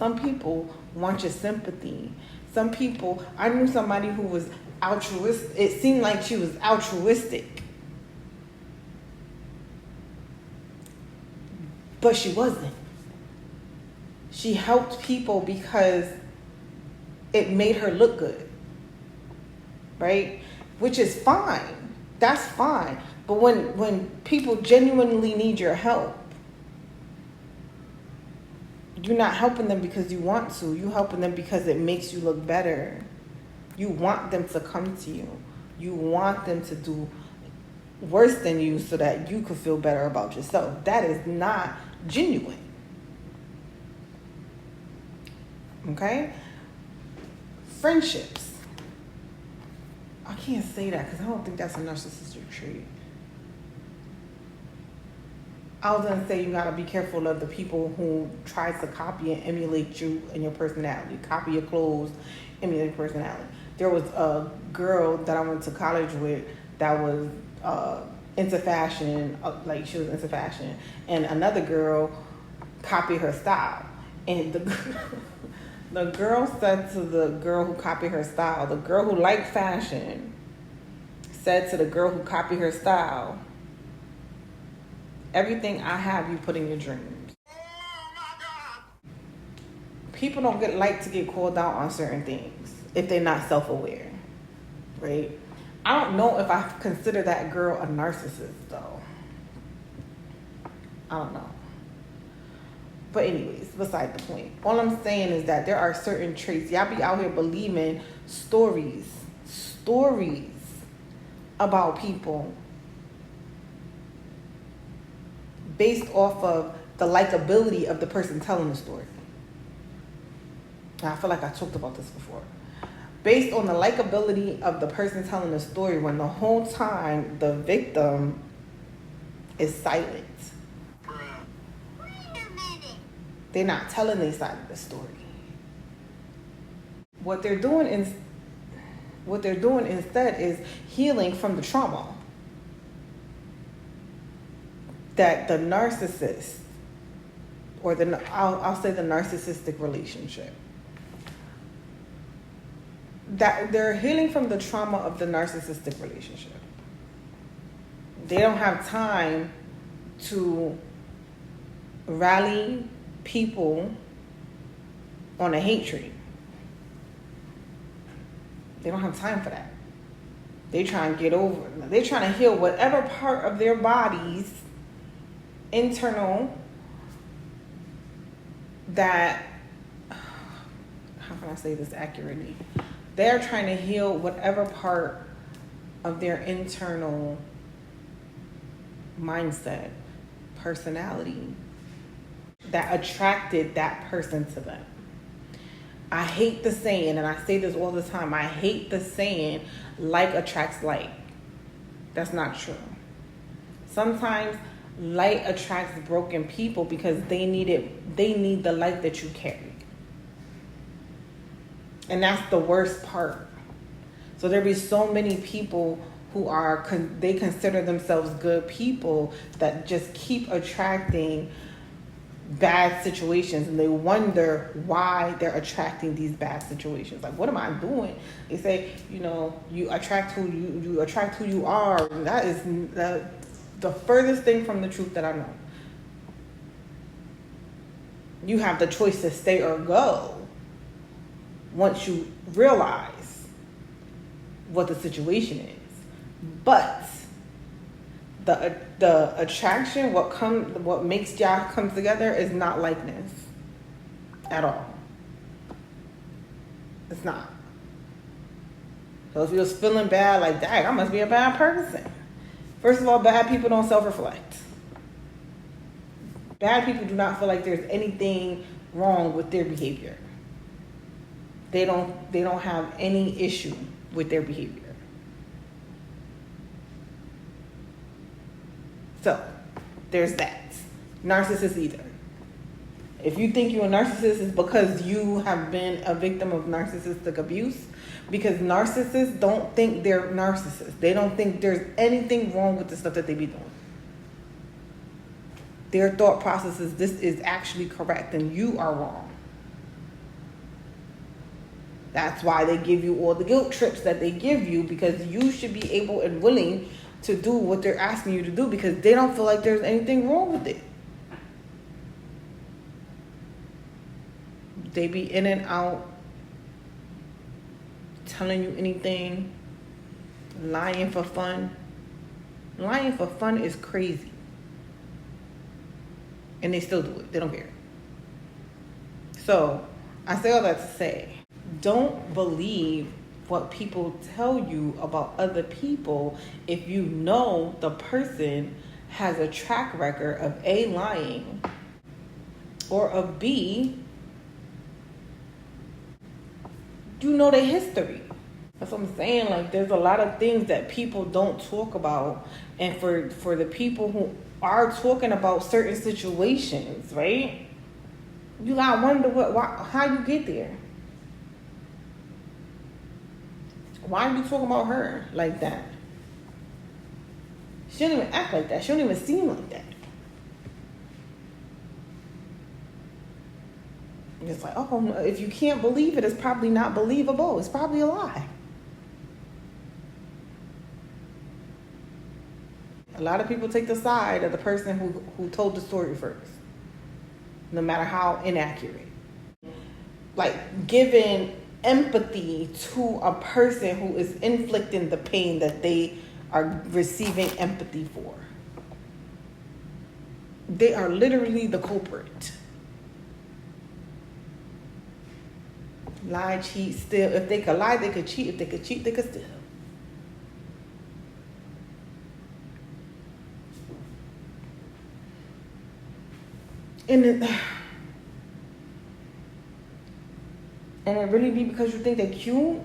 Some people want your sympathy. Some people, I knew somebody who was altruistic. It seemed like she was altruistic, but she wasn't. She helped people because it made her look good, right? Which is fine. That's fine. But when people genuinely need your help, you're not helping them because you want to. You're helping them because it makes you look better. You want them to come to you. You want them to do worse than you so that you could feel better about yourself. That is not genuine. Okay? Friendships. I can't say that because I don't think that's a narcissistic trait. I was going to say you got to be careful of the people who tries to copy and emulate you and your personality. Copy your clothes, emulate your personality. There was a girl that I went to college with that was into fashion, like she was into fashion. And another girl copied her style. And the girl said to the girl who copied her style, the girl who liked fashion said to the girl who copied her style, everything I have, you put in your dreams. Oh my God. People don't like to get called out on certain things if they're not self-aware, right? I don't know if I consider that girl a narcissist, though. I don't know. But anyways, beside the point. All I'm saying is that there are certain traits. Y'all be out here believing stories about people based off of the likability of the person telling the story. Now, I feel like I talked about this before. Based on the likability of the person telling the story, when the whole time the victim is silent. Wait a minute. They're not telling their side of the story. What they're doing instead is healing from the trauma that the narcissist, or I'll say the narcissistic relationship, that they're healing from the trauma of the narcissistic relationship. They don't have time to rally people on a hate tree. They don't have time for that. They're trying to heal whatever part of their bodies internal that, how can I say this accurately? They're trying to heal whatever part of their internal mindset, personality that attracted that person to them. I hate the saying, and I say this all the time, I hate the saying, like attracts like. That's not true. Sometimes light attracts broken people because they need the light that you carry. And that's the worst part. So there be so many people who they consider themselves good people that just keep attracting bad situations, and they wonder why they're attracting these bad situations. Like, what am I doing? They say, you attract who you are. And that is the furthest thing from the truth that I know. You have the choice to stay or go once you realize what the situation is. But the attraction, what makes y'all come together is not likeness at all. It's not. So if you was feeling bad, like, dang, I must be a bad person. First of all, bad people don't self-reflect. Bad people do not feel like there's anything wrong with their behavior. They don't have any issue with their behavior. So, there's that. Narcissist either. If you think you're a narcissist, it's because you have been a victim of narcissistic abuse. Because narcissists don't think they're narcissists. They don't think there's anything wrong with the stuff that they be doing. Their thought process is, this is actually correct and you are wrong. That's why they give you all the guilt trips that they give you, because you should be able and willing to do what they're asking you to do, because they don't feel like there's anything wrong with it. They be in and out, telling you anything, lying for fun. Lying for fun is crazy. And they still do it. They don't care. So, I say all that to say, don't believe what people tell you about other people if you know the person has a track record of A, lying, or of B, you know their history. That's what I'm saying. Like, there's a lot of things that people don't talk about. And for the people who are talking about certain situations, right? You gotta wonder how you get there. Why are you talking about her like that? She don't even act like that. She don't even seem like that. It's like, oh, no, if you can't believe it, it's probably not believable. It's probably a lie. A lot of people take the side of the person who told the story first, no matter how inaccurate. Like, giving empathy to a person who is inflicting the pain that they are receiving empathy for. They are literally the culprit. Lie, cheat, steal. If they could lie, they could cheat. If they could cheat, they could steal. And it really be because you think they're cute?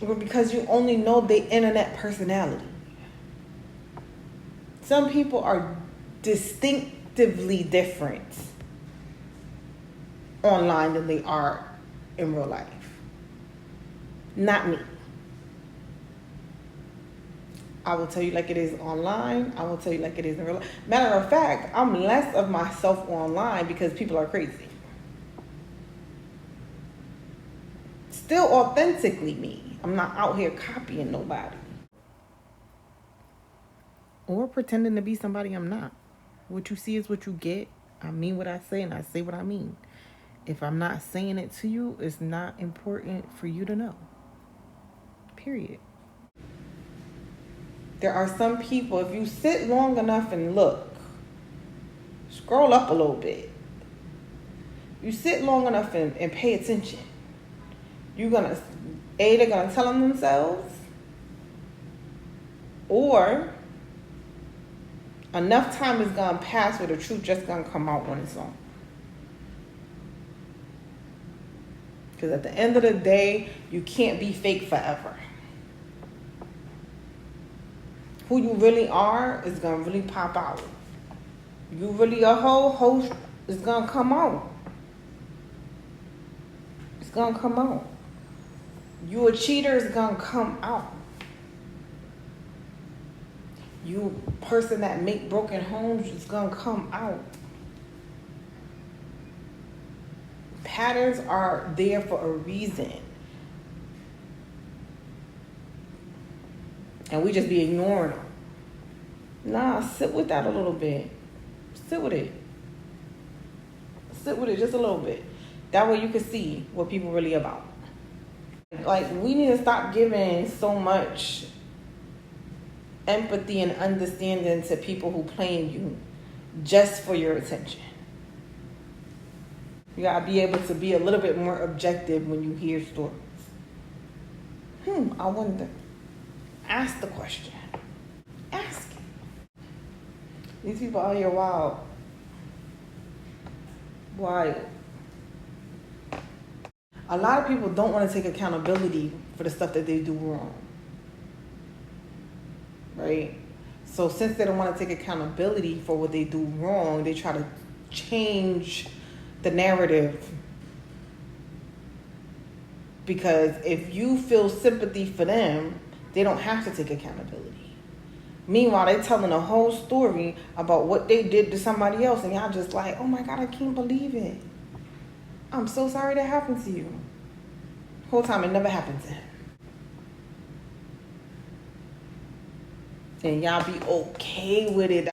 Or because you only know their internet personality? Some people are distinctively different online than they are in real life. Not me. I will tell you like it is online. I will tell you like it is in real life. Matter of fact, I'm less of myself online because people are crazy. Still authentically me. I'm not out here copying nobody. Or pretending to be somebody I'm not. What you see is what you get. I mean what I say and I say what I mean. If I'm not saying it to you, it's not important for you to know. Period. There are some people, if you sit long enough and look, scroll up a little bit. You sit long enough and pay attention. They're gonna tell them themselves, or enough time is gonna pass where the truth just gonna come out on its own. Because at the end of the day, you can't be fake forever. Who you really are is going to really pop out. You really a hoe is going to come out. It's going to come out. You a cheater is going to come out. You person that make broken homes is going to come out. Patterns are there for a reason. And we just be ignoring them. Nah, sit with that a little bit. Sit with it. Sit with it just a little bit. That way you can see what people really about. Like, we need to stop giving so much empathy and understanding to people who playing you just for your attention. You gotta be able to be a little bit more objective when you hear stories. I wonder. Ask the question. Ask it. These people out here wild. Wild. A lot of people don't want to take accountability for the stuff that they do wrong. Right? So since they don't want to take accountability for what they do wrong, they try to change the narrative. Because if you feel sympathy for them, they don't have to take accountability. Meanwhile, they're telling a whole story about what they did to somebody else, and y'all just like, oh my God, I can't believe it. I'm so sorry that happened to you. Whole time it never happened to him. And y'all be okay with it.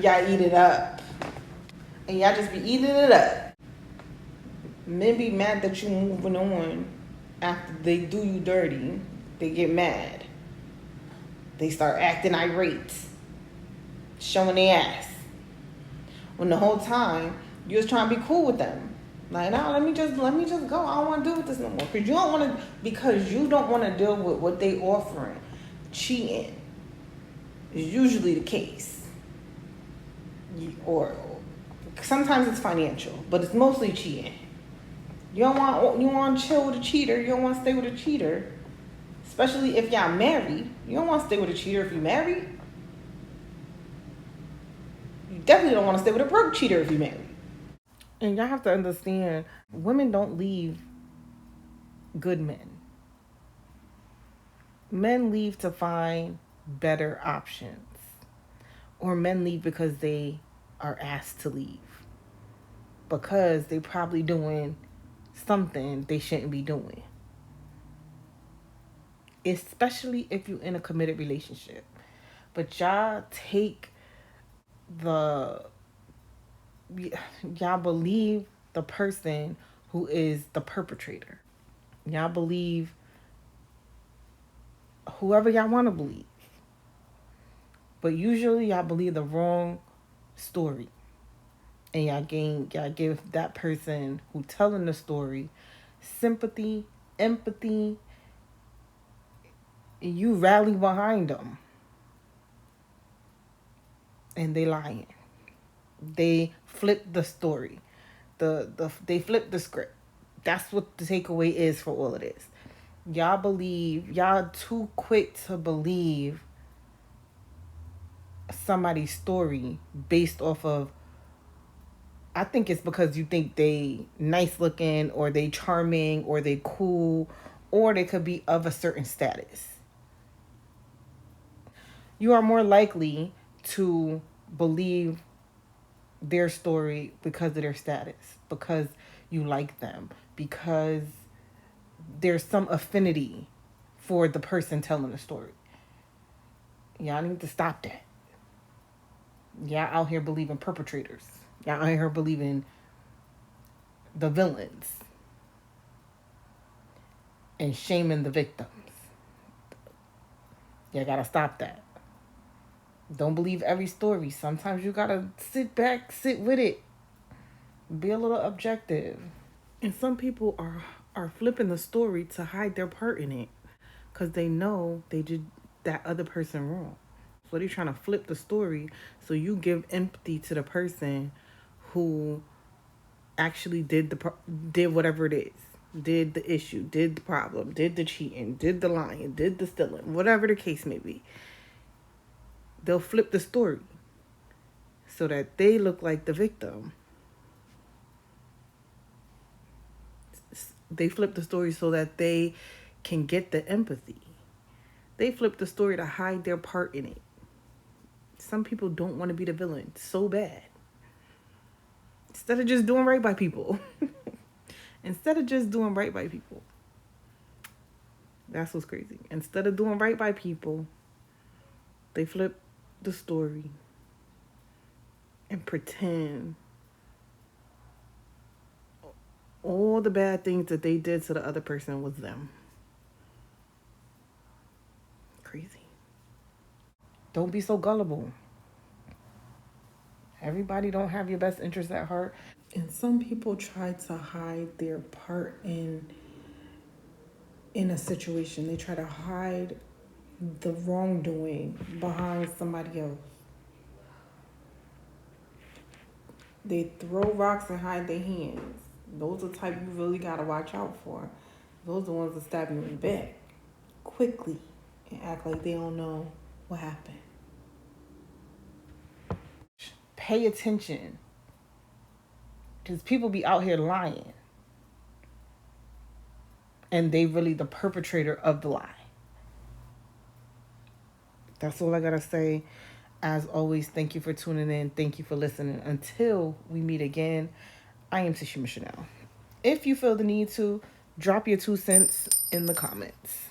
Y'all eat it up. And y'all just be eating it up. Men be mad that you moving on after they do you dirty. They get mad. They start acting irate. Showing their ass. When the whole time you was trying to be cool with them. Like, no, let me just go. I don't want to deal with this no more. Because you don't want to deal with what they offering. Cheating is usually the case. Or sometimes it's financial, but it's mostly cheating. You want to chill with a cheater. You don't want to stay with a cheater. Especially if y'all married. You don't want to stay with a cheater if you're married. You definitely don't want to stay with a broke cheater if you're married. And y'all have to understand, women don't leave good men. Men leave to find better options. Or men leave because they are asked to leave. Because they probably doing something they shouldn't be doing. Especially if you're in a committed relationship. But y'all believe the person who is the perpetrator. Y'all believe whoever y'all want to believe. But usually y'all believe the wrong story. And y'all give that person who telling the story sympathy, empathy, and you rally behind them. And they lying. They flip the story. They flip the script. That's what the takeaway is for all of this. Y'all too quick to believe somebody's story based off of, I think it's because you think they nice looking or they charming or they cool or they could be of a certain status. You are more likely to believe their story because of their status, because you like them, because there's some affinity for the person telling the story. Y'all need to stop that. Y'all out here believing perpetrators. Y'all out here believing the villains and shaming the victims. Y'all gotta stop that. Don't believe every story. Sometimes you gotta sit back, sit with it. Be a little objective. And some people are flipping the story to hide their part in it. Because they know they did that other person wrong. So they're trying to flip the story so you give empathy to the person who actually did whatever it is. Did the issue, did the problem, did the cheating, did the lying, did the stealing, whatever the case may be. They'll flip the story so that they look like the victim. They flip the story so that they can get the empathy. They flip the story to hide their part in it. Some people don't want to be the villain so bad. Instead of just doing right by people. That's what's crazy. Instead of doing right by people, they flip the story and pretend all the bad things that they did to the other person was them. Crazy. Don't be so gullible. Everybody don't have your best interest at heart. And some people try to hide their part in a situation. They try to hide the wrongdoing behind somebody else. They throw rocks and hide their hands. Those are the type you really gotta watch out for. Those are the ones that stab you in the back quickly and act like they don't know what happened. Pay attention. Because people be out here lying. And they really the perpetrator of the lie. That's all I gotta say. As always, thank you for tuning in. Thank you for listening. Until we meet again, I am Tishima Chanel. If you feel the need to, drop your 2 cents in the comments.